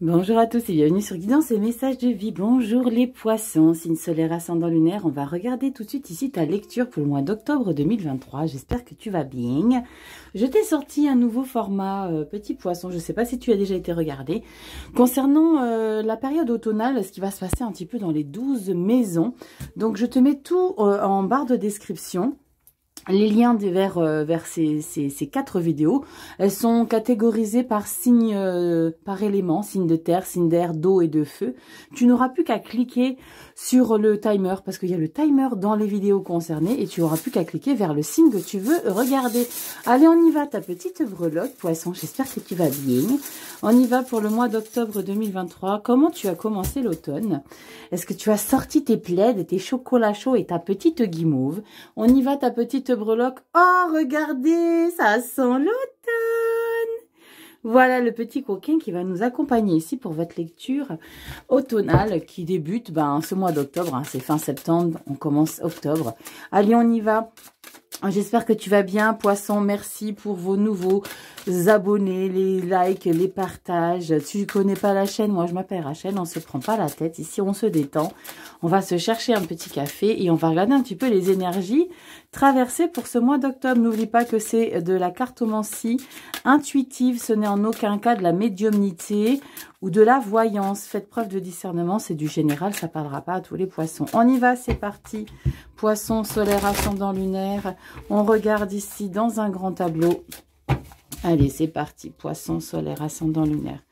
Bonjour à tous et bienvenue sur Guidance et Messages de Vie. Bonjour les poissons, signe solaire ascendant lunaire. On va regarder tout de suite ici ta lecture pour le mois d'octobre 2023. J'espère que tu vas bien. Je t'ai sorti un nouveau format petit poisson. Je ne sais pas si tu as déjà été regardé. Concernant la période automnale, ce qui va se passer un petit peu dans les 12 maisons. Donc je te mets tout en barre de description. Les liens vers ces 4 vidéos, elles sont catégorisées par signe, par élément, signe de terre, signe d'air, d'eau et de feu. Tu n'auras plus qu'à cliquer sur le timer, parce qu'il y a le timer dans les vidéos concernées, et tu n'auras plus qu'à cliquer vers le signe que tu veux regarder. Allez, on y va, ta petite breloque, poisson, j'espère que tu vas bien. On y va pour le mois d'octobre 2023. Comment tu as commencé l'automne? Est-ce que tu as sorti tes plaids, tes chocolats chauds et ta petite guimauve? On y va, ta petite breloque. Oh, regardez, ça sent l'automne. Voilà le petit coquin qui va nous accompagner ici pour votre lecture automnale qui débute ce mois d'octobre. Hein, c'est fin septembre, on commence octobre. Allez, on y va. J'espère que tu vas bien, poisson. Merci pour vos nouveaux abonnés, les likes, les partages. Si tu ne connais pas la chaîne, moi je m'appelle Rachel, on ne se prend pas la tête. Ici, on se détend. On va se chercher un petit café et on va regarder un petit peu les énergies traversées pour ce mois d'octobre. N'oublie pas que c'est de la cartomancie intuitive. Ce n'est en aucun cas de la médiumnité ou de la voyance. Faites preuve de discernement, c'est du général, ça ne parlera pas à tous les poissons. On y va, c'est parti. Poisson, solaire, ascendant lunaire. On regarde ici dans un grand tableau. Allez, c'est parti. Poisson, solaire, ascendant lunaire.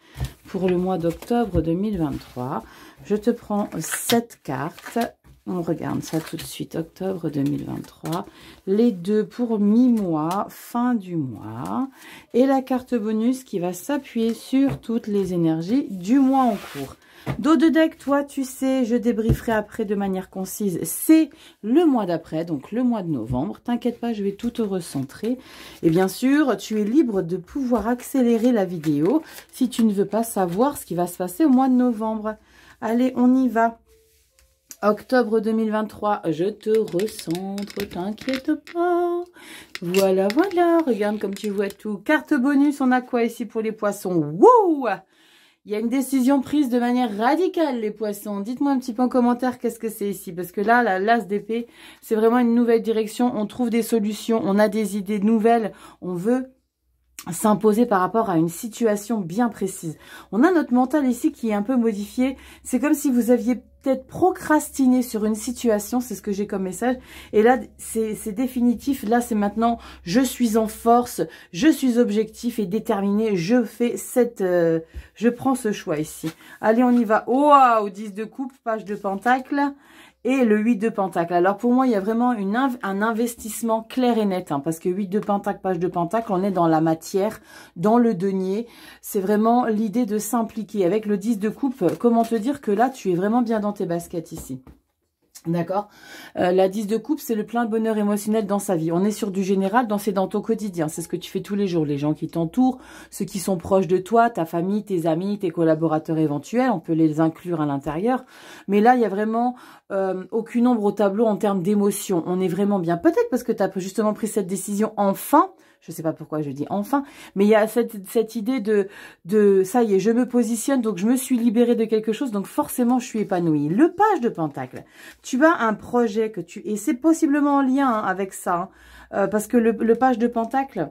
Pour le mois d'octobre 2023, je te prends 7 cartes. On regarde ça tout de suite. Octobre 2023. Les deux pour mi-mois, fin du mois. Et la carte bonus qui va s'appuyer sur toutes les énergies du mois en cours. Dos de deck, toi, tu sais, je débrieferai après de manière concise. C'est le mois d'après, donc le mois de novembre. T'inquiète pas, je vais tout te recentrer. Et bien sûr, tu es libre de pouvoir accélérer la vidéo si tu ne veux pas savoir ce qui va se passer au mois de novembre. Allez, on y va. Octobre 2023, je te recentre, t'inquiète pas. Voilà, voilà, regarde comme tu vois tout. Carte bonus, on a quoi ici pour les poissons? Wouh! Il y a une décision prise de manière radicale, les poissons. Dites-moi un petit peu en commentaire qu'est-ce que c'est ici. Parce que là, l'as d'épée, c'est vraiment une nouvelle direction. On trouve des solutions, on a des idées nouvelles. On veut s'imposer par rapport à une situation bien précise. On a notre mental ici qui est un peu modifié. C'est comme si vous aviez peut-être procrastiné sur une situation, c'est ce que j'ai comme message. Et là, c'est définitif. Là, c'est maintenant, je suis en force, je suis objectif et déterminé. Je fais je prends ce choix ici. Allez, on y va. Waouh, 10 de coupe, page de pentacle. Et le 8 de pentacle. Alors pour moi, il y a vraiment un investissement clair et net. Parce que 8 de pentacle, page de pentacle, on est dans la matière, dans le denier. C'est vraiment l'idée de s'impliquer. Avec le 10 de coupe, comment te dire que là, tu es vraiment bien dans tes baskets ici. D'accord. La 10 de coupe, c'est le plein de bonheur émotionnel dans sa vie. On est sur du général, c'est dans ton quotidien. C'est ce que tu fais tous les jours. Les gens qui t'entourent, ceux qui sont proches de toi, ta famille, tes amis, tes collaborateurs éventuels. On peut les inclure à l'intérieur. Mais là, il y a vraiment aucune ombre au tableau en termes d'émotion. On est vraiment bien. Peut-être parce que tu as justement pris cette décision enfin. Je ne sais pas pourquoi je dis enfin, mais il y a cette idée de ça y est, je me positionne, donc je me suis libérée de quelque chose, donc forcément je suis épanouie. Le page de pentacle, tu as un projet et c'est possiblement en lien avec ça, parce que le page de pentacle,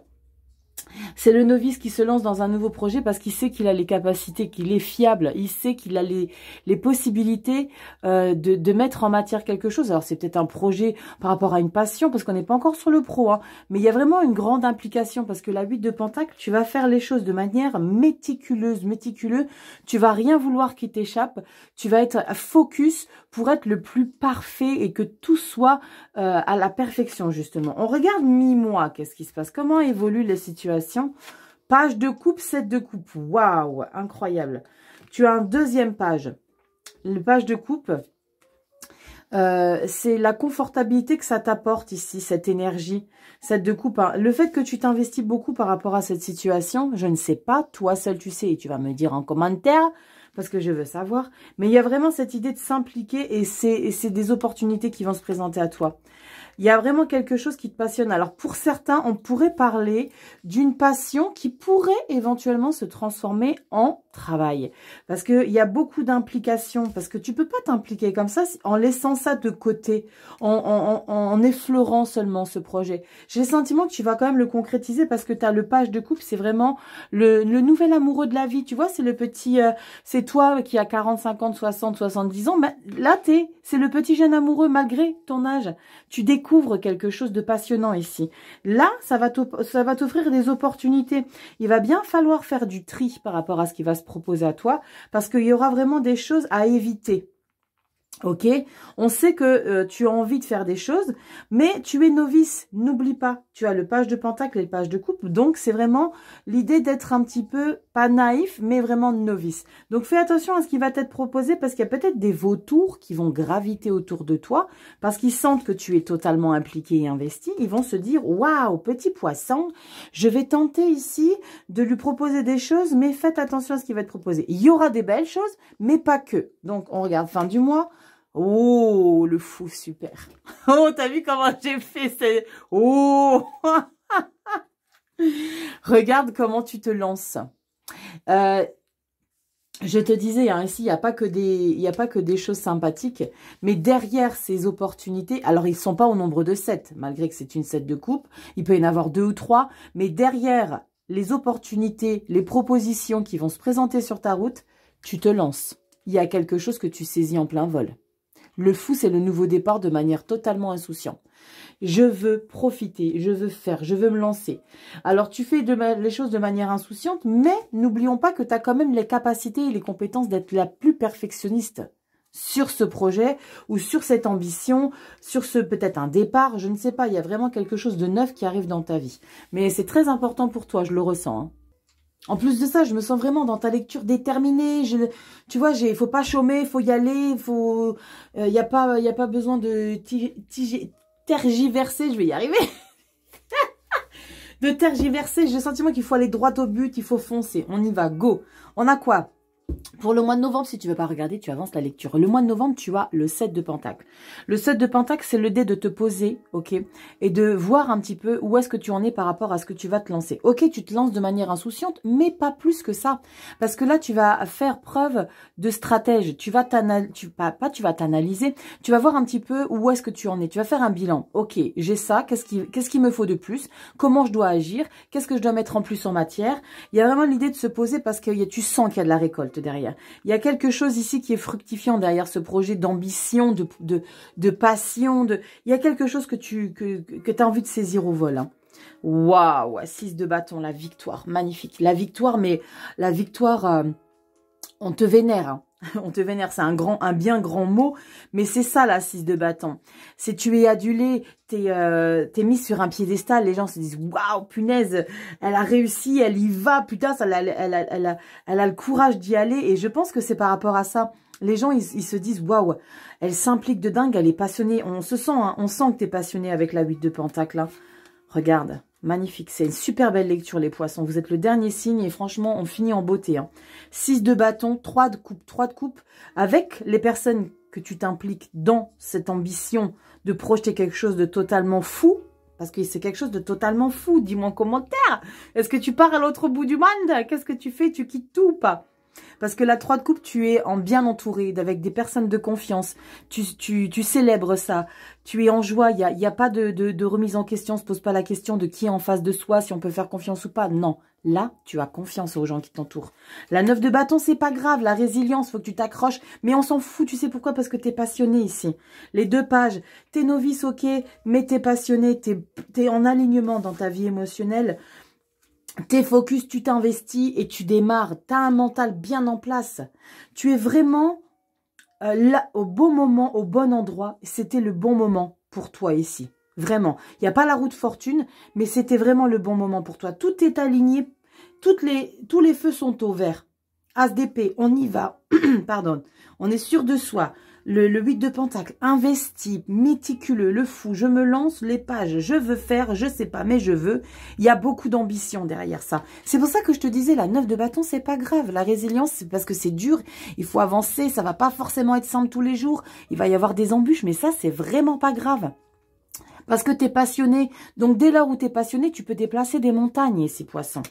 c'est le novice qui se lance dans un nouveau projet parce qu'il sait qu'il a les capacités, qu'il est fiable, il sait qu'il a les possibilités de mettre en matière quelque chose. Alors c'est peut-être un projet par rapport à une passion parce qu'on n'est pas encore sur le pro, hein, mais il y a vraiment une grande implication parce que la 8 de pentacle, tu vas faire les choses de manière méticuleuse, tu vas rien vouloir qui t'échappe, tu vas être focus pour être le plus parfait et que tout soit à la perfection justement. On regarde mi-mois, qu'est-ce qui se passe, comment évoluent les situations. Page de coupe, 7 de coupe. Waouh, incroyable. Tu as un deuxième page. Le page de coupe, c'est la confortabilité que ça t'apporte ici, cette énergie. 7 de coupe. Hein. Le fait que tu t'investis beaucoup par rapport à cette situation, je ne sais pas, toi seul tu sais, et tu vas me dire en commentaire, parce que je veux savoir. Mais il y a vraiment cette idée de s'impliquer et c'est des opportunités qui vont se présenter à toi. Il y a vraiment quelque chose qui te passionne. Alors, pour certains, on pourrait parler d'une passion qui pourrait éventuellement se transformer en travail. Parce qu'il y a beaucoup d'implications. Parce que tu peux pas t'impliquer comme ça en laissant ça de côté, en effleurant seulement ce projet. J'ai le sentiment que tu vas quand même le concrétiser parce que tu as le page de couple. C'est vraiment le nouvel amoureux de la vie. Tu vois, c'est le petit... c'est toi qui a 40, 50, 60, 70 ans. Mais là, c'est le petit jeune amoureux malgré ton âge. Tu découvres quelque chose de passionnant ici. Là, ça va t'offrir des opportunités. Il va bien falloir faire du tri par rapport à ce qui va se proposer à toi parce qu'il y aura vraiment des choses à éviter. Ok, on sait que tu as envie de faire des choses, mais tu es novice, n'oublie pas. Tu as le page de pentacle et le page de coupe, donc c'est vraiment l'idée d'être un petit peu, pas naïf, mais vraiment novice. Donc fais attention à ce qui va t'être proposé, parce qu'il y a peut-être des vautours qui vont graviter autour de toi, parce qu'ils sentent que tu es totalement impliqué et investi. Ils vont se dire, waouh, petit poisson, je vais tenter ici de lui proposer des choses, mais faites attention à ce qui va être proposé. Il y aura des belles choses, mais pas que. Donc on regarde fin du mois. Oh, le fou, super. Oh, t'as vu comment j'ai fait? Oh regarde comment tu te lances. Je te disais, hein, ici, il n'y a pas que des choses sympathiques, mais derrière ces opportunités, alors ils ne sont pas au nombre de 7, malgré que c'est une 7 de coupe, il peut y en avoir 2 ou 3, mais derrière les opportunités, les propositions qui vont se présenter sur ta route, tu te lances. Il y a quelque chose que tu saisis en plein vol. Le fou, c'est le nouveau départ de manière totalement insouciante. Je veux profiter, je veux faire, je veux me lancer. Alors, tu fais les choses de manière insouciante, mais n'oublions pas que tu as quand même les capacités et les compétences d'être la plus perfectionniste sur ce projet ou sur cette ambition, sur ce peut-être un départ, je ne sais pas. Il y a vraiment quelque chose de neuf qui arrive dans ta vie. Mais c'est très important pour toi, je le ressens, hein. En plus de ça, je me sens vraiment dans ta lecture déterminée. Tu vois, il faut pas chômer, il faut y aller, il y a pas besoin de tergiverser. Je vais y arriver. De tergiverser. J'ai le sentiment qu'il faut aller droit au but, il faut foncer. On y va, go. On a quoi? Pour le mois de novembre, si tu ne veux pas regarder, tu avances la lecture. Le mois de novembre, tu as le 7 de Pentacle. Le 7 de Pentacle, c'est le dé de te poser, ok, et de voir un petit peu où est-ce que tu en es par rapport à ce que tu vas te lancer. Ok, tu te lances de manière insouciante, mais pas plus que ça. Parce que là, tu vas faire preuve de stratège. Tu vas t'analyser, tu vas voir un petit peu où est-ce que tu en es. Tu vas faire un bilan. Ok, j'ai ça, qu'est-ce qu'il me faut de plus? Comment je dois agir? Qu'est-ce que je dois mettre en plus en matière? Il y a vraiment l'idée de se poser parce que tu sens qu'il y a de la récolte derrière. Il y a quelque chose ici qui est fructifiant derrière ce projet d'ambition, de passion. Il y a quelque chose que tu as envie de saisir au vol. Hein. Waouh, 6 de bâton, la victoire, magnifique. La victoire, mais la victoire, on te vénère. Hein. On te vénère, c'est un bien grand mot, mais c'est ça la 6 de bâton. C'est tu es adulé, t'es mis sur un piédestal, les gens se disent waouh, punaise, elle a réussi, elle y va, putain, elle a le courage d'y aller, et je pense que c'est par rapport à ça. Les gens, ils se disent waouh, elle s'implique de dingue, elle est passionnée. On se sent, hein, on sent que t'es passionné avec la 8 de pentacle. Hein. Regarde. Magnifique, c'est une super belle lecture les poissons. Vous êtes le dernier signe et franchement, on finit en beauté. Hein. 6 de bâton, 3 de coupe. Avec les personnes que tu t'impliques dans cette ambition de projeter quelque chose de totalement fou, parce que c'est quelque chose de totalement fou. Dis-moi en commentaire. Est-ce que tu pars à l'autre bout du monde? Qu'est-ce que tu fais? Tu quittes tout ou pas? Parce que la 3 de coupe, tu es en bien entouré, avec des personnes de confiance. Tu célèbres ça. Tu es en joie. Il y a pas de remise en question. On ne se pose pas la question de qui est en face de soi, si on peut faire confiance ou pas. Non. Là, tu as confiance aux gens qui t'entourent. La 9 de bâton, c'est pas grave. La résilience, faut que tu t'accroches. Mais on s'en fout. Tu sais pourquoi? Parce que tu es passionné ici. Les 2 pages. T'es novice, ok. Mais t'es passionné. T'es en alignement dans ta vie émotionnelle. T'es focus, tu t'investis et tu démarres. Tu as un mental bien en place. Tu es vraiment là, au bon moment, au bon endroit. C'était le bon moment pour toi ici. Vraiment. Il n'y a pas la roue de fortune, mais c'était vraiment le bon moment pour toi. Tout est aligné. Tous les feux sont au vert. As d'épée, on y va. Pardon. On est sûr de soi. Le 8 de pentacle, investi, méticuleux, le fou, je me lance, les pages, je veux faire, je sais pas, mais je veux. Il y a beaucoup d'ambition derrière ça. C'est pour ça que je te disais, la 9 de bâton, c'est pas grave. La résilience, c'est parce que c'est dur, il faut avancer, ça va pas forcément être simple tous les jours. Il va y avoir des embûches, mais ça, c'est vraiment pas grave. Parce que tu es passionné. Donc, dès lors où tu es passionné, tu peux déplacer des montagnes, ici, poisson.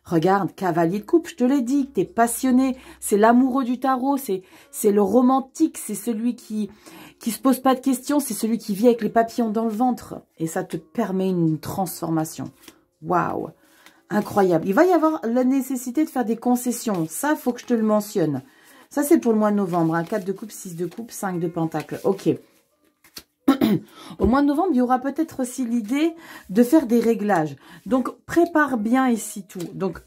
Regarde, cavalier de coupe, je te l'ai dit, tu es passionné. C'est l'amoureux du tarot, c'est le romantique, c'est celui qui se pose pas de questions, c'est celui qui vit avec les papillons dans le ventre. Et ça te permet une transformation. Waouh! Incroyable. Il va y avoir la nécessité de faire des concessions. Ça, il faut que je te le mentionne. Ça, c'est pour le mois de novembre. 4 de coupe, 6 de coupe, 5 de pentacle. Ok. Au mois de novembre, il y aura peut-être aussi l'idée de faire des réglages. Donc, prépare bien ici tout. Donc,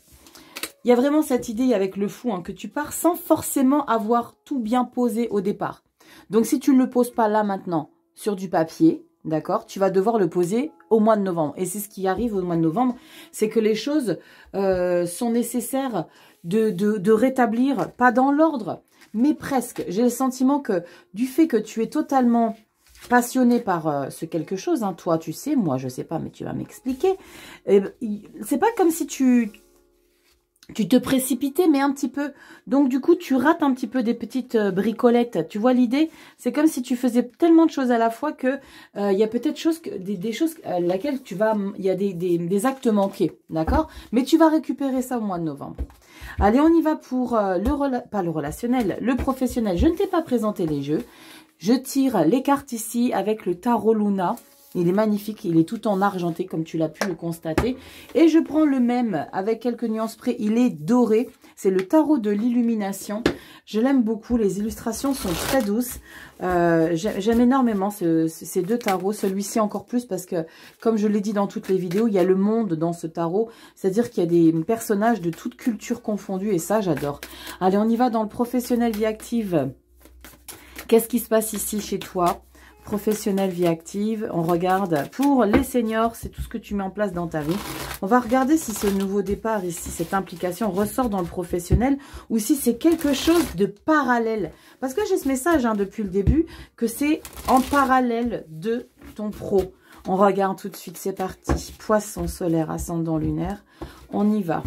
il y a vraiment cette idée avec le fou que tu pars sans forcément avoir tout bien posé au départ. Donc, si tu ne le poses pas là maintenant sur du papier, d'accord, tu vas devoir le poser au mois de novembre. Et c'est ce qui arrive au mois de novembre, c'est que les choses sont nécessaires de rétablir, pas dans l'ordre, mais presque. J'ai le sentiment que du fait que tu es totalement passionné par ce quelque chose, toi tu sais, moi je sais pas, mais tu vas m'expliquer. C'est pas comme si tu te précipitais, mais un petit peu. Donc, du coup, tu rates un petit peu des petites bricolettes. Tu vois l'idée? C'est comme si tu faisais tellement de choses à la fois que il y a peut-être des choses laquelle tu vas... Il y a des actes manqués, d'accord? Mais tu vas récupérer ça au mois de novembre. Allez, on y va pour pas le relationnel, le professionnel. Je ne t'ai pas présenté les jeux. Je tire les cartes ici avec le tarot Luna. Il est magnifique, il est tout en argenté comme tu l'as pu le constater. Et je prends le même avec quelques nuances près, il est doré. C'est le tarot de l'illumination. Je l'aime beaucoup, les illustrations sont très douces. J'aime énormément ces deux tarots, celui-ci encore plus parce que, comme je l'ai dit dans toutes les vidéos, il y a le monde dans ce tarot. C'est-à-dire qu'il y a des personnages de toutes cultures confondues et ça, j'adore. Allez, on y va dans le professionnel vie active. Qu'est-ce qui se passe ici chez toi? Professionnel, vie active. On regarde pour les seniors, c'est tout ce que tu mets en place dans ta vie. On va regarder si ce nouveau départ ici, cette implication ressort dans le professionnel ou si c'est quelque chose de parallèle. Parce que j'ai ce message depuis le début que c'est en parallèle de ton pro. On regarde tout de suite, c'est parti. Poisson solaire, ascendant lunaire. On y va.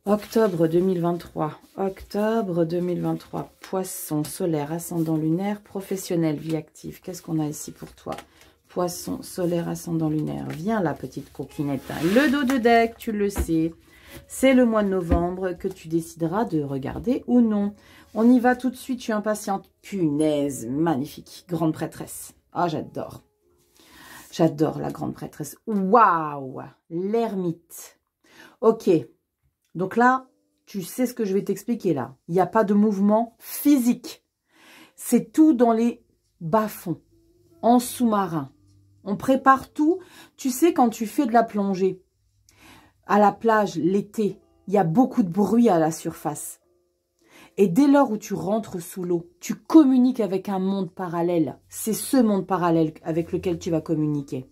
Octobre 2023. Octobre 2023. Poisson solaire, ascendant lunaire, professionnel, vie active. Qu'est-ce qu'on a ici pour toi? Poisson solaire, ascendant lunaire. Viens là, petite coquinette. Le dos de deck, tu le sais. C'est le mois de novembre que tu décideras de regarder ou non. On y va tout de suite. Je suis impatiente. Punaise, magnifique. Grande prêtresse. Ah, j'adore. J'adore la grande prêtresse. Waouh! L'ermite. Ok. Donc là, tu sais ce que je vais t'expliquer là. Il n'y a pas de mouvement physique. C'est tout dans les bas-fonds, en sous-marin. On prépare tout. Tu sais, quand tu fais de la plongée, à la plage, l'été, il y a beaucoup de bruit à la surface. Et dès lors où tu rentres sous l'eau, tu communiques avec un monde parallèle. C'est ce monde parallèle avec lequel tu vas communiquer.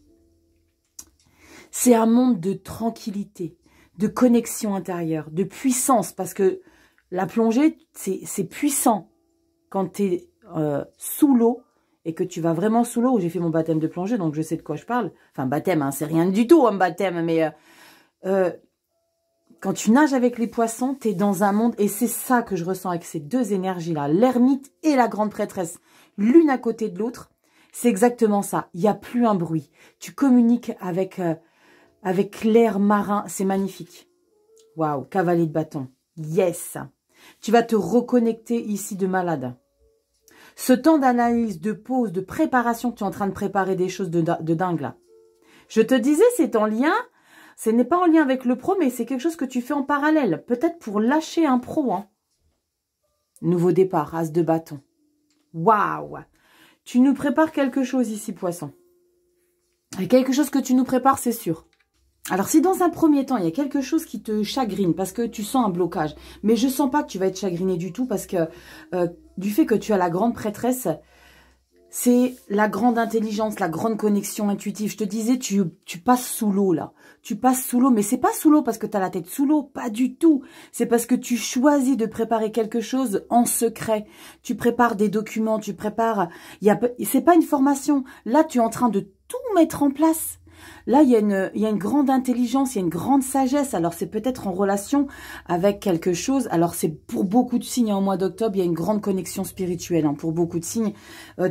C'est un monde de tranquillité, de connexion intérieure, de puissance, parce que la plongée, c'est puissant. Quand tu es sous l'eau et que tu vas vraiment sous l'eau, où j'ai fait mon baptême de plongée, donc je sais de quoi je parle. Enfin, baptême, c'est rien du tout, un baptême, mais quand tu nages avec les poissons, tu es dans un monde, et c'est ça que je ressens avec ces deux énergies-là, l'ermite et la grande prêtresse, l'une à côté de l'autre. C'est exactement ça, il n'y a plus un bruit. Tu communiques avec l'air marin, c'est magnifique. Waouh, cavalier de bâton. Yes. Tu vas te reconnecter ici de malade. Ce temps d'analyse, de pause, de préparation, tu es en train de préparer des choses de dingue là. Je te disais, c'est en lien, ce n'est pas en lien avec le pro, mais c'est quelque chose que tu fais en parallèle. Peut-être pour lâcher un pro. Nouveau départ, as de bâton. Waouh. Tu nous prépares quelque chose ici, poisson. Et quelque chose que tu nous prépares, c'est sûr. Alors, si dans un premier temps, il y a quelque chose qui te chagrine, parce que tu sens un blocage, mais je sens pas que tu vas être chagriné du tout, parce que du fait que tu as la grande prêtresse, c'est la grande intelligence, la grande connexion intuitive. Je te disais, tu passes sous l'eau, là. Tu passes sous l'eau, mais c'est pas sous l'eau parce que tu as la tête sous l'eau, pas du tout. C'est parce que tu choisis de préparer quelque chose en secret. Tu prépares des documents, tu prépares... C'est pas une formation. Là, tu es en train de tout mettre en place. Là, il y a une grande intelligence, il y a une grande sagesse. Alors, c'est peut-être en relation avec quelque chose. Alors, c'est pour beaucoup de signes, hein, au mois d'octobre, il y a une grande connexion spirituelle, hein, pour beaucoup de signes.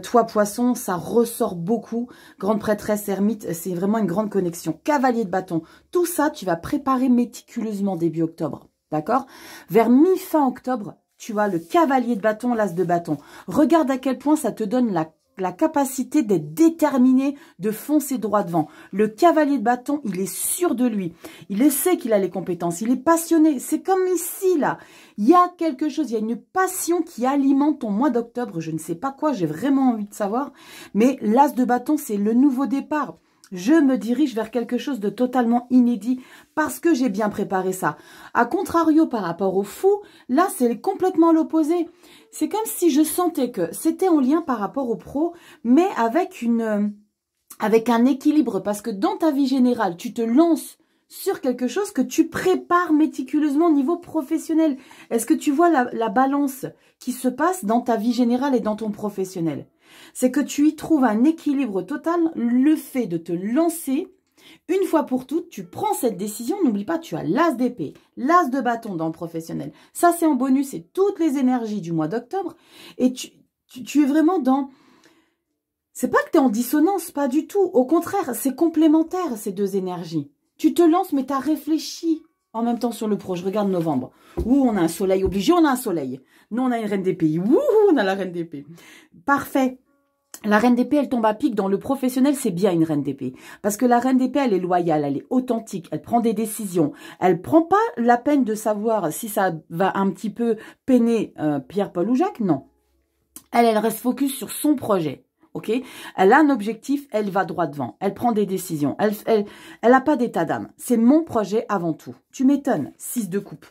Toi, poisson, ça ressort beaucoup. Grande prêtresse, ermite, c'est vraiment une grande connexion. Cavalier de bâton, tout ça, tu vas préparer méticuleusement début octobre. D'accord? Vers mi-fin octobre, tu as le cavalier de bâton, l'as de bâton. Regarde à quel point ça te donne la capacité d'être déterminé, de foncer droit devant. Le cavalier de bâton, il est sûr de lui. Il sait qu'il a les compétences. Il est passionné. C'est comme ici, là. Il y a quelque chose, il y a une passion qui alimente ton mois d'octobre. Je ne sais pas quoi, j'ai vraiment envie de savoir. Mais l'as de bâton, c'est le nouveau départ. Je me dirige vers quelque chose de totalement inédit parce que j'ai bien préparé ça. A contrario par rapport au fou, là, c'est complètement l'opposé. C'est comme si je sentais que c'était en lien par rapport au pro, mais avec un équilibre. Parce que dans ta vie générale, tu te lances sur quelque chose que tu prépares méticuleusement au niveau professionnel. Est-ce que tu vois la balance qui se passe dans ta vie générale et dans ton professionnel? C'est que tu y trouves un équilibre total. Le fait de te lancer, une fois pour toutes, tu prends cette décision. N'oublie pas, tu as l'as d'épée, l'as de bâton dans le professionnel. Ça, c'est en bonus, c'est toutes les énergies du mois d'octobre. Et tu es vraiment dans... C'est pas que tu es en dissonance, pas du tout. Au contraire, c'est complémentaire, ces deux énergies. Tu te lances, mais tu as réfléchi en même temps sur le pro. Je regarde novembre. Ouh, on a un soleil obligé, on a un soleil. Nous, on a une reine d'épée. Ouh, on a la reine d'épée. Parfait. La reine d'épée, elle tombe à pic. Dans le professionnel, c'est bien une reine d'épée. Parce que la reine d'épée, elle est loyale, elle est authentique, elle prend des décisions. Elle prend pas la peine de savoir si ça va un petit peu peiner Pierre, Paul ou Jacques. Non. Elle reste focus sur son projet. Ok, elle a un objectif, elle va droit devant, elle prend des décisions, elle a pas d'état d'âme. C'est mon projet avant tout. Tu m'étonnes, 6 de coupe.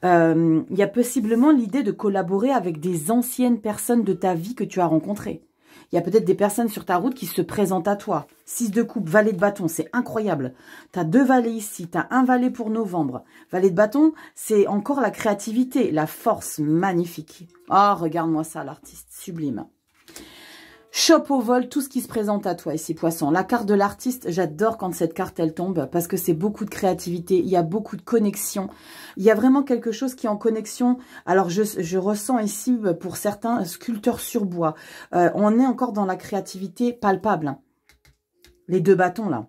Il y a possiblement l'idée de collaborer avec des anciennes personnes de ta vie que tu as rencontrées. Il y a peut-être des personnes sur ta route qui se présentent à toi. 6 de coupe, valet de bâton, c'est incroyable. Tu as 2 valets ici, tu as un valet pour novembre. Valet de bâton, c'est encore la créativité, la force, magnifique. Oh, regarde-moi ça, l'artiste, sublime. Chope au vol tout ce qui se présente à toi ici, poisson. La carte de l'artiste, j'adore quand cette carte, elle tombe, parce que c'est beaucoup de créativité, il y a beaucoup de connexion. Il y a vraiment quelque chose qui est en connexion. Alors, je ressens ici, pour certains, sculpteurs sur bois. On est encore dans la créativité palpable. Hein. Les 2 bâtons, là.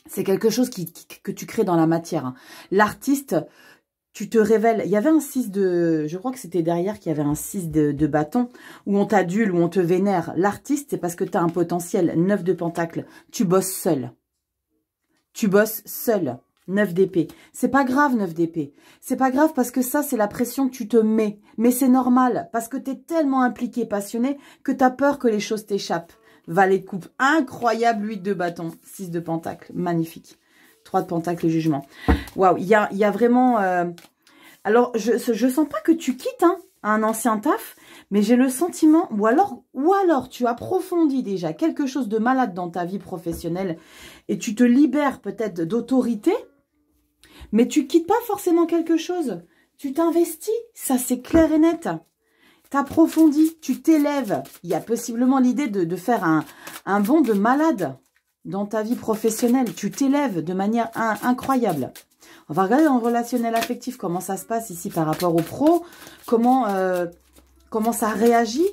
C'est quelque chose que tu crées dans la matière. Hein. L'artiste... Tu te révèles, il y avait un 6 de... Je crois que c'était derrière qu'il y avait un 6 de bâton, où on t'adule, où on te vénère. L'artiste, c'est parce que tu as un potentiel. 9 de pentacle. Tu bosses seul. Tu bosses seul. 9 d'épée. C'est pas grave, 9 d'épée. C'est pas grave parce que ça, c'est la pression que tu te mets. Mais c'est normal, parce que tu es tellement impliqué, passionné, que tu as peur que les choses t'échappent. Valet de coupe. Incroyable, 8 de bâton. 6 de pentacle. Magnifique. 3 de pentacle, jugement. Waouh, il y a vraiment... Alors, je sens pas que tu quittes hein, un ancien taf, mais j'ai le sentiment... Ou alors, tu approfondis déjà quelque chose de malade dans ta vie professionnelle et tu te libères peut-être d'autorité, mais tu quittes pas forcément quelque chose. Tu t'investis, ça c'est clair et net. T'approfondis, tu t'élèves. Il y a possiblement l'idée de faire un bond de malade dans ta vie professionnelle. Tu t'élèves de manière incroyable. On va regarder en relationnel affectif comment ça se passe ici par rapport au pro. Comment ça réagit.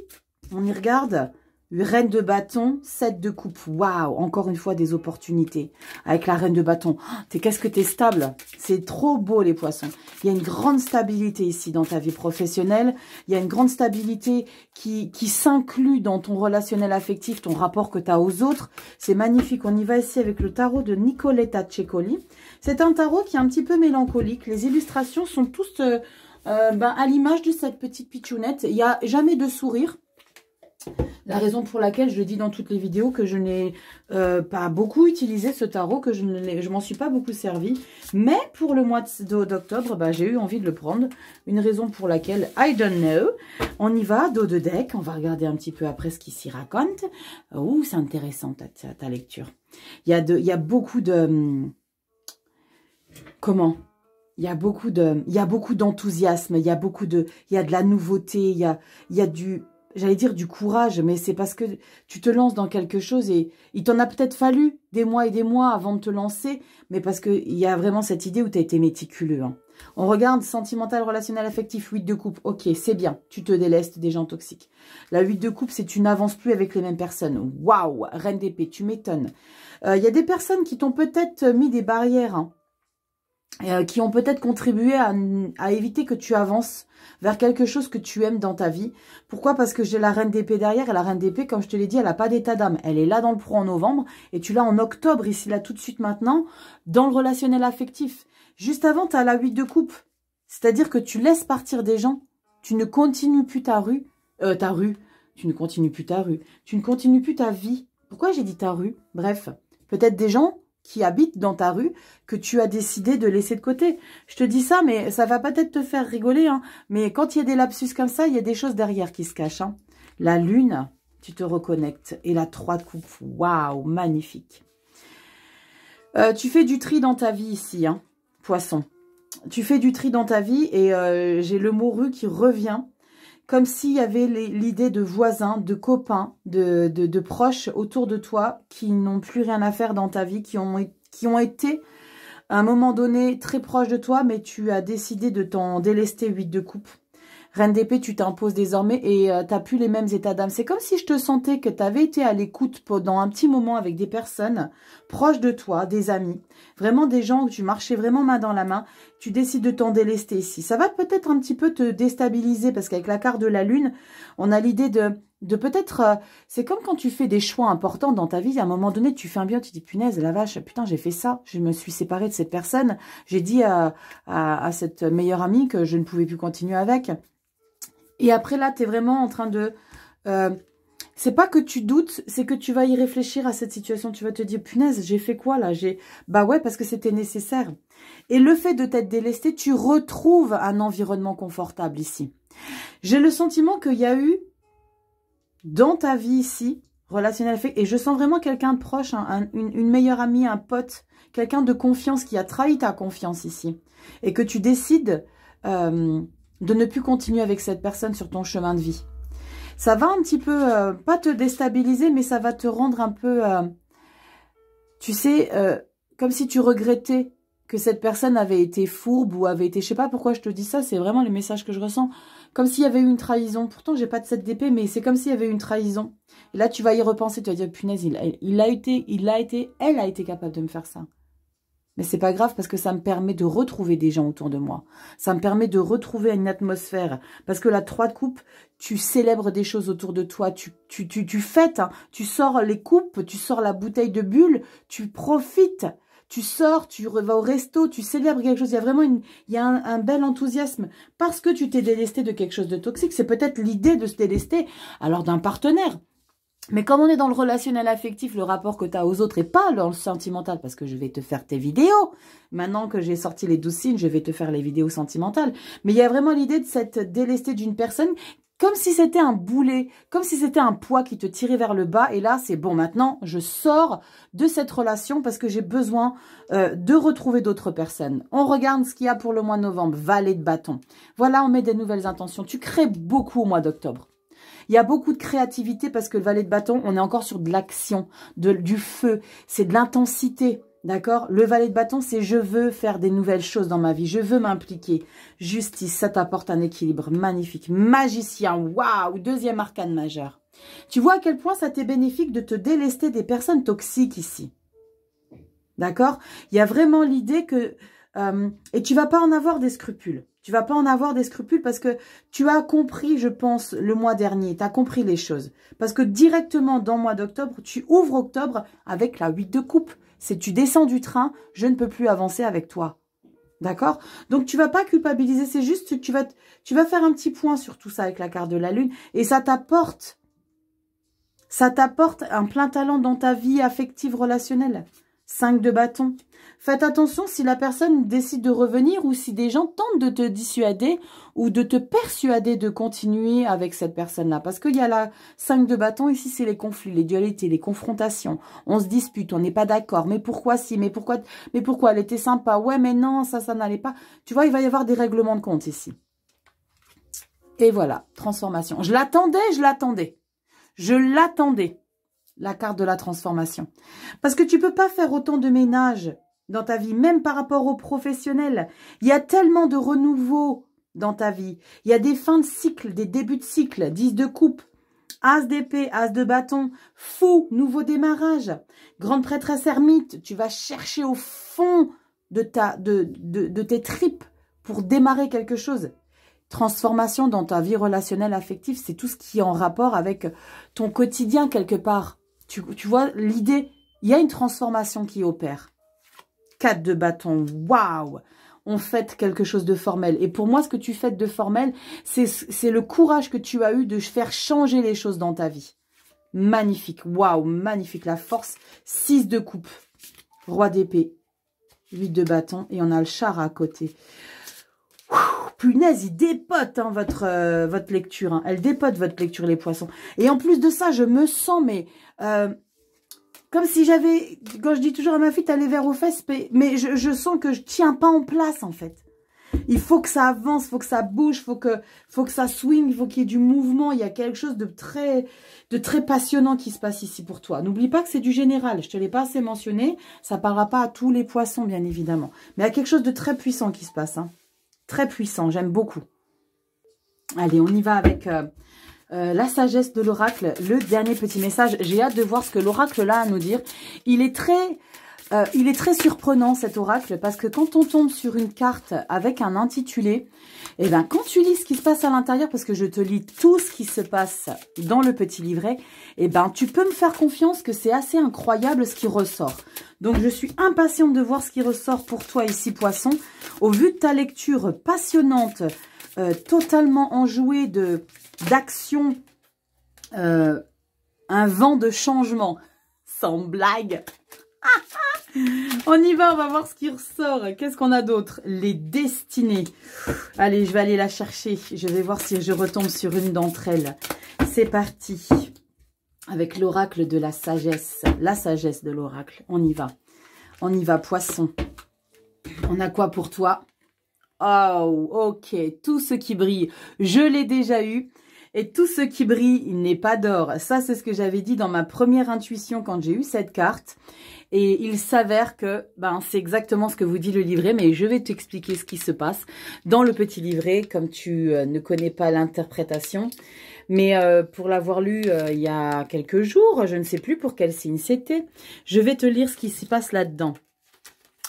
On y regarde. Reine de bâton, 7 de coupe. Waouh, encore une fois des opportunités. Avec la reine de bâton. Qu'est-ce que t'es stable. C'est trop beau les poissons. Il y a une grande stabilité ici dans ta vie professionnelle. Il y a une grande stabilité qui s'inclut dans ton relationnel affectif, ton rapport que tu as aux autres. C'est magnifique. On y va ici avec le tarot de Nicoletta Cecoli. C'est un tarot qui est un petit peu mélancolique. Les illustrations sont tous à l'image de cette petite pitchounette. Il n'y a jamais de sourire. La raison pour laquelle je dis dans toutes les vidéos que je n'ai pas beaucoup utilisé ce tarot, que je m'en suis pas beaucoup servi. Mais pour le mois d'octobre, j'ai eu envie de le prendre. Une raison pour laquelle, I don't know. On y va, dos de deck. On va regarder un petit peu après ce qui s'y raconte. Ouh, c'est intéressant ta lecture. Il y a beaucoup de... Comment ? Il y a beaucoup d'enthousiasme. Il y a de la nouveauté. Il y a du... j'allais dire du courage, mais c'est parce que tu te lances dans quelque chose et il t'en a peut-être fallu des mois et des mois avant de te lancer, mais parce qu'il y a vraiment cette idée où tu as été méticuleux. Hein. On regarde sentimental, relationnel, affectif, 8 de coupe. Ok, c'est bien, tu te délestes des gens toxiques. La 8 de coupe, c'est tu n'avances plus avec les mêmes personnes. Waouh, reine d'épée, tu m'étonnes. Il y a des personnes qui t'ont peut-être mis des barrières, hein, qui ont peut-être contribué à éviter que tu avances vers quelque chose que tu aimes dans ta vie. Pourquoi? Parce que j'ai la reine d'épée derrière, et la reine d'épée, comme je te l'ai dit, elle n'a pas d'état d'âme. Elle est là dans le pro en novembre, et tu l'as en octobre, ici, là, tout de suite, maintenant, dans le relationnel affectif. Juste avant, tu as la 8 de coupe. C'est-à-dire que tu laisses partir des gens, tu ne continues plus tu ne continues plus ta rue, tu ne continues plus ta vie. Pourquoi j'ai dit ta rue? Bref, peut-être des gens qui habitent dans ta rue, que tu as décidé de laisser de côté. Je te dis ça, mais ça va peut-être te faire rigoler, hein. Mais quand il y a des lapsus comme ça, il y a des choses derrière qui se cachent. Hein. La lune, tu te reconnectes. Et la 3 de coupe, waouh, magnifique. Tu fais du tri dans ta vie ici, hein, poisson. Tu fais du tri dans ta vie et j'ai le mot rue qui revient. Comme s'il y avait l'idée de voisins, de copains, de proches autour de toi qui n'ont plus rien à faire dans ta vie, qui ont été à un moment donné très proches de toi, mais tu as décidé de t'en délester. 8 de coupe. Reine d'épée, tu t'imposes désormais et tu n'as plus les mêmes états d'âme. C'est comme si je te sentais que tu avais été à l'écoute pendant un petit moment avec des personnes proches de toi, des amis. Vraiment des gens où tu marchais vraiment main dans la main. Tu décides de t'en délester ici. Ça va peut-être un petit peu te déstabiliser parce qu'avec la carte de la lune, on a l'idée de peut-être... c'est comme quand tu fais des choix importants dans ta vie. À un moment donné, tu fais un bien, tu dis, punaise, la vache, putain, j'ai fait ça. Je me suis séparée de cette personne. J'ai dit à cette meilleure amie que je ne pouvais plus continuer avec. Et après, là, tu es vraiment en train de... c'est pas que tu doutes, c'est que tu vas y réfléchir à cette situation. Tu vas te dire, punaise, j'ai fait quoi là? Bah ouais, parce que c'était nécessaire. Et le fait de t'être délesté, tu retrouves un environnement confortable ici. J'ai le sentiment qu'il y a eu, dans ta vie ici, relationnel affectif, et je sens vraiment quelqu'un de proche, une meilleure amie, un pote, quelqu'un de confiance qui a trahi ta confiance ici. Et que tu décides... de ne plus continuer avec cette personne sur ton chemin de vie. Ça va un petit peu, pas te déstabiliser, mais ça va te rendre un peu, tu sais, comme si tu regrettais que cette personne avait été fourbe ou avait été, je sais pas pourquoi je te dis ça, c'est vraiment les messages que je ressens, comme s'il y avait eu une trahison. Pourtant, j'ai pas de 7 d'épée, mais c'est comme s'il y avait eu une trahison. Et là, tu vas y repenser, tu vas dire, punaise, elle a été capable de me faire ça. Mais c'est pas grave parce que ça me permet de retrouver des gens autour de moi. Ça me permet de retrouver une atmosphère. Parce que la 3 de coupe, tu célèbres des choses autour de toi. Tu fêtes. Hein. Tu sors les coupes, tu sors la bouteille de bulle, tu profites. Tu sors, tu vas au resto, tu célèbres quelque chose. Il y a vraiment un bel enthousiasme. Parce que tu t'es délesté de quelque chose de toxique. C'est peut-être l'idée de se délester alors d'un partenaire. Mais comme on est dans le relationnel affectif, le rapport que tu as aux autres et pas dans le sentimental, parce que je vais te faire tes vidéos. Maintenant que j'ai sorti les 12 signes, je vais te faire les vidéos sentimentales. Mais il y a vraiment l'idée de s'être délesté d'une personne comme si c'était un boulet, comme si c'était un poids qui te tirait vers le bas. Et là, c'est bon, maintenant, je sors de cette relation parce que j'ai besoin de retrouver d'autres personnes. On regarde ce qu'il y a pour le mois de novembre, valet de bâton. Voilà, on met des nouvelles intentions. Tu crées beaucoup au mois d'octobre. Il y a beaucoup de créativité parce que le valet de bâton, on est encore sur de l'action, du feu, c'est de l'intensité, d'accord? Le valet de bâton, c'est je veux faire des nouvelles choses dans ma vie, je veux m'impliquer. Justice, ça t'apporte un équilibre magnifique. Magicien, waouh, 2e arcane majeur. Tu vois à quel point ça t'est bénéfique de te délester des personnes toxiques ici, d'accord? Il y a vraiment l'idée que... et tu vas pas en avoir des scrupules. Tu vas pas en avoir des scrupules parce que tu as compris, je pense, le mois dernier. Tu as compris les choses. Parce que directement dans le mois d'octobre, tu ouvres octobre avec la 8 de coupe. C'est tu descends du train, je ne peux plus avancer avec toi. D'accord? Donc, tu vas pas culpabiliser. C'est juste que tu vas faire un petit point sur tout ça avec la carte de la lune. Et ça t'apporte un plein talent dans ta vie affective relationnelle. 5 de bâton. Faites attention si la personne décide de revenir ou si des gens tentent de te dissuader ou de te persuader de continuer avec cette personne-là. Parce qu'il y a la 5 de bâton, ici c'est les conflits, les dualités, les confrontations. On se dispute, on n'est pas d'accord. Mais pourquoi si? Mais pourquoi elle était sympa? Ouais, mais non, ça n'allait pas. Tu vois, il va y avoir des règlements de compte ici. Et voilà, transformation. Je l'attendais. La carte de la transformation. Parce que tu peux pas faire autant de ménage dans ta vie, même par rapport aux professionnels. Il y a tellement de renouveau dans ta vie. Il y a des fins de cycle, des débuts de cycle, 10 de coupe, As d'épée, As de bâton, fou, nouveau démarrage. Grande prêtresse ermite, tu vas chercher au fond de tes tripes pour démarrer quelque chose. Transformation dans ta vie relationnelle affective, c'est tout ce qui est en rapport avec ton quotidien quelque part. Tu vois l'idée, il y a une transformation qui opère. 4 de bâton, waouh! On fête quelque chose de formel. Et pour moi, ce que tu fêtes de formel, c'est le courage que tu as eu de faire changer les choses dans ta vie. Magnifique, waouh, magnifique. La force, 6 de coupe, roi d'épée, 8 de bâton, et on a le char à côté. Punaise, il dépote hein, votre lecture. Hein. Elle dépote votre lecture, les poissons. Et en plus de ça, je me sens, mais comme si j'avais... Quand je dis toujours à ma fille, t'as les verres aux fesses, mais je sens que je tiens pas en place, en fait. Il faut que ça avance, il faut que ça bouge, faut que ça swing, il faut qu'il y ait du mouvement. Il y a quelque chose de très passionnant qui se passe ici pour toi. N'oublie pas que c'est du général. Je te l'ai pas assez mentionné. Ça ne parlera pas à tous les poissons, bien évidemment. Mais il y a quelque chose de très puissant qui se passe, hein. Très puissant, j'aime beaucoup. Allez, on y va avec la sagesse de l'oracle. Le dernier petit message. J'ai hâte de voir ce que l'oracle a à nous dire. Il est très surprenant cet oracle parce que quand on tombe sur une carte avec un intitulé, et ben quand tu lis ce qui se passe à l'intérieur, parce que je te lis tout ce qui se passe dans le petit livret, et ben tu peux me faire confiance que c'est assez incroyable ce qui ressort. Donc je suis impatiente de voir ce qui ressort pour toi ici poisson. Au vu de ta lecture passionnante, totalement enjouée d'action, un vent de changement, sans blague. On y va, on va voir ce qui ressort. Qu'est-ce qu'on a d'autre? Les destinées. Allez, je vais aller la chercher. Je vais voir si je retombe sur une d'entre elles. C'est parti. Avec l'oracle de la sagesse. La sagesse de l'oracle. On y va. On y va, poisson. On a quoi pour toi? Oh, ok. Tout ce qui brille, je l'ai déjà eu. Et tout ce qui brille, il n'est pas d'or. Ça, c'est ce que j'avais dit dans ma première intuition quand j'ai eu cette carte. Et il s'avère que c'est exactement ce que vous dit le livret, mais je vais t'expliquer ce qui se passe dans le petit livret, comme tu ne connais pas l'interprétation. Mais pour l'avoir lu il y a quelques jours, je ne sais plus pour quel signe c'était, je vais te lire ce qui se passe là-dedans.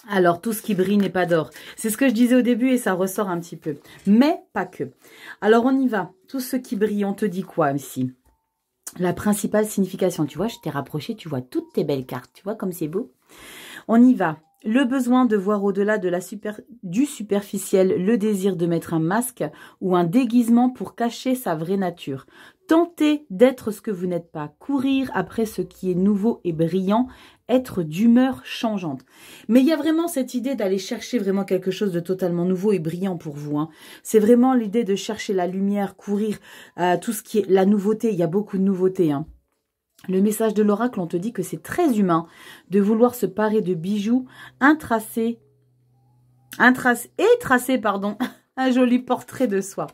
Alors, tout ce qui brille n'est pas d'or. C'est ce que je disais au début et ça ressort un petit peu. Mais pas que. Alors, on y va. Tout ce qui brille, on te dit quoi ici? La principale signification, tu vois, je t'ai rapproché, tu vois toutes tes belles cartes, tu vois comme c'est beau. On y va. Le besoin de voir au-delà de du superficiel, le désir de mettre un masque ou un déguisement pour cacher sa vraie nature. Tenter d'être ce que vous n'êtes pas, courir après ce qui est nouveau et brillant, être d'humeur changeante. Mais il y a vraiment cette idée d'aller chercher vraiment quelque chose de totalement nouveau et brillant pour vous. Hein. C'est vraiment l'idée de chercher la lumière, courir tout ce qui est la nouveauté. Il y a beaucoup de nouveautés. Hein. Le message de l'oracle, on te dit que c'est très humain de vouloir se parer de bijoux, tracer un joli portrait de soi.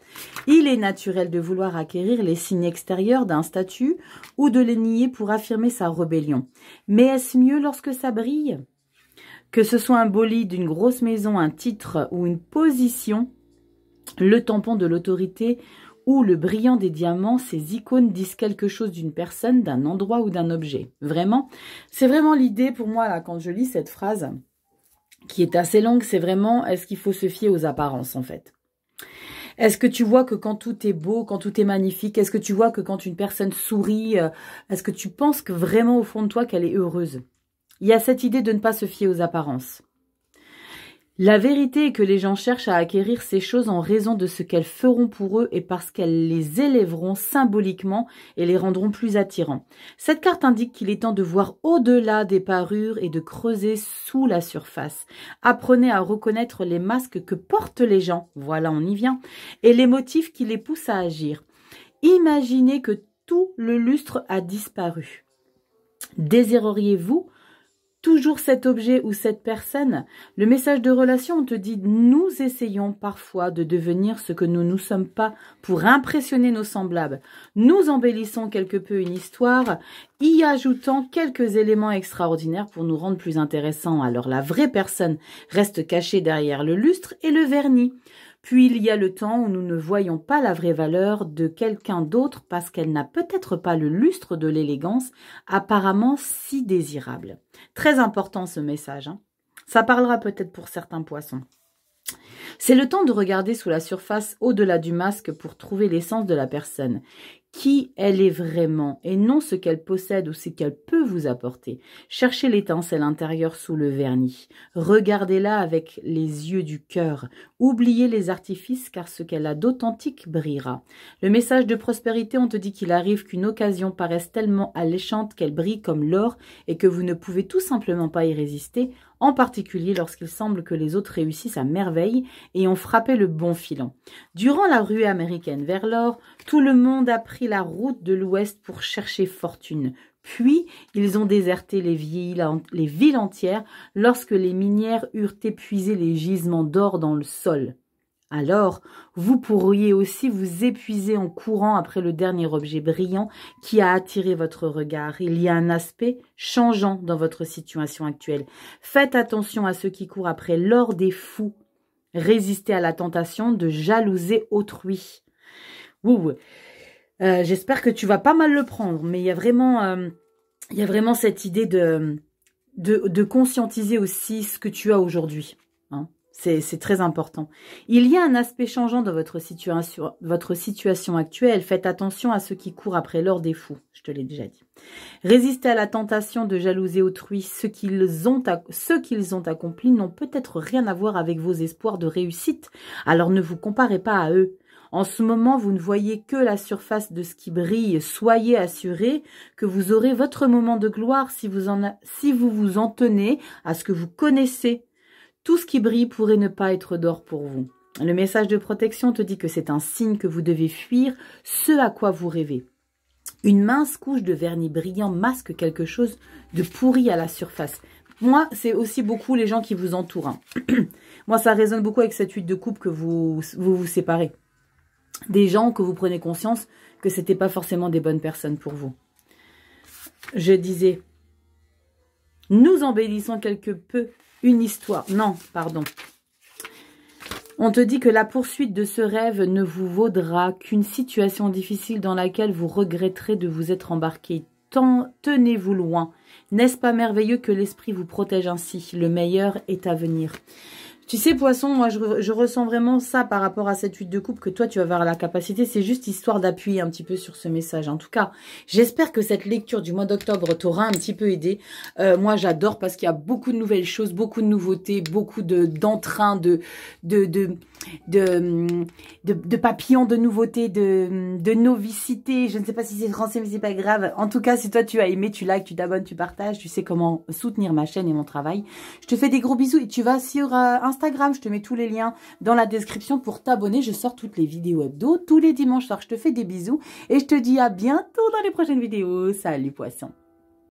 Il est naturel de vouloir acquérir les signes extérieurs d'un statut ou de les nier pour affirmer sa rébellion. Mais est-ce mieux lorsque ça brille? Que ce soit un bolide, une grosse maison, un titre ou une position, le tampon de l'autorité ou le brillant des diamants, ces icônes disent quelque chose d'une personne, d'un endroit ou d'un objet. Vraiment, c'est vraiment l'idée pour moi, là, quand je lis cette phrase, qui est assez longue, c'est vraiment, est-ce qu'il faut se fier aux apparences, en fait? Est-ce que tu vois que quand tout est beau, quand tout est magnifique, est-ce que tu vois que quand une personne sourit, est-ce que tu penses que vraiment au fond de toi qu'elle est heureuse? Il y a cette idée de ne pas se fier aux apparences. La vérité est que les gens cherchent à acquérir ces choses en raison de ce qu'elles feront pour eux et parce qu'elles les élèveront symboliquement et les rendront plus attirants. Cette carte indique qu'il est temps de voir au-delà des parures et de creuser sous la surface. Apprenez à reconnaître les masques que portent les gens, voilà on y vient, et les motifs qui les poussent à agir. Imaginez que tout le lustre a disparu. Désireriez-vous toujours cet objet ou cette personne. Le message de relation, on te dit, nous essayons parfois de devenir ce que nous ne sommes pas pour impressionner nos semblables. Nous embellissons quelque peu une histoire, y ajoutant quelques éléments extraordinaires pour nous rendre plus intéressants. Alors la vraie personne reste cachée derrière le lustre et le vernis. Puis il y a le temps où nous ne voyons pas la vraie valeur de quelqu'un d'autre parce qu'elle n'a peut-être pas le lustre de l'élégance apparemment si désirable. Très important ce message, hein. Ça parlera peut-être pour certains poissons. C'est le temps de regarder sous la surface au-delà du masque pour trouver l'essence de la personne. Qui elle est vraiment et non ce qu'elle possède ou ce qu'elle peut vous apporter. Cherchez l'étincelle intérieure sous le vernis. Regardez-la avec les yeux du cœur. Oubliez les artifices car ce qu'elle a d'authentique brillera. Le message de prospérité, on te dit qu'il arrive qu'une occasion paraisse tellement alléchante qu'elle brille comme l'or et que vous ne pouvez tout simplement pas y résister, en particulier lorsqu'il semble que les autres réussissent à merveille et ont frappé le bon filon. Durant la ruée américaine vers l'or, tout le monde a pris la route de l'ouest pour chercher fortune. Puis, ils ont déserté les villes entières lorsque les minières eurent épuisé les gisements d'or dans le sol. Alors, vous pourriez aussi vous épuiser en courant après le dernier objet brillant qui a attiré votre regard. Il y a un aspect changeant dans votre situation actuelle. Faites attention à ceux qui courent après l'or des fous. Résistez à la tentation de jalouser autrui. Ouh. J'espère que tu vas pas mal le prendre, mais il y a vraiment cette idée de conscientiser aussi ce que tu as aujourd'hui. Hein. C'est très important. Il y a un aspect changeant dans votre situation actuelle. Faites attention à ceux qui courent après l'or des fous. Je te l'ai déjà dit. Résistez à la tentation de jalouser autrui. Ce qu'ils ont accompli n'ont peut-être rien à voir avec vos espoirs de réussite. Alors ne vous comparez pas à eux. En ce moment, vous ne voyez que la surface de ce qui brille. Soyez assurés que vous aurez votre moment de gloire si vous vous en tenez à ce que vous connaissez. Tout ce qui brille pourrait ne pas être d'or pour vous. Le message de protection te dit que c'est un signe que vous devez fuir ce à quoi vous rêvez. Une mince couche de vernis brillant masque quelque chose de pourri à la surface. Moi, c'est aussi beaucoup les gens qui vous entourent. Hein. Moi, ça résonne beaucoup avec cette huile de coupe que vous séparez. Des gens que vous prenez conscience que ce n'était pas forcément des bonnes personnes pour vous. Je disais, nous embellissons quelque peu une histoire. Non, pardon. On te dit que la poursuite de ce rêve ne vous vaudra qu'une situation difficile dans laquelle vous regretterez de vous être embarqué. Tenez-vous loin. N'est-ce pas merveilleux que l'esprit vous protège ainsi? Le meilleur est à venir. Tu sais, poisson, moi, je ressens vraiment ça par rapport à cette huile de coupe que toi, tu vas avoir la capacité. C'est juste histoire d'appuyer un petit peu sur ce message. En tout cas, j'espère que cette lecture du mois d'octobre t'aura un petit peu aidé. Moi, j'adore parce qu'il y a beaucoup de nouvelles choses, beaucoup de nouveautés, beaucoup d'entrain, de papillons, de nouveautés, de novicité. Je ne sais pas si c'est français, mais c'est pas grave. En tout cas, si toi, tu as aimé, tu likes, tu t'abonnes, tu partages, tu sais comment soutenir ma chaîne et mon travail. Je te fais des gros bisous et tu vas sur Instagram, je te mets tous les liens dans la description pour t'abonner. Je sors toutes les vidéos hebdo tous les dimanches soirs. Je te fais des bisous et je te dis à bientôt dans les prochaines vidéos. Salut poisson.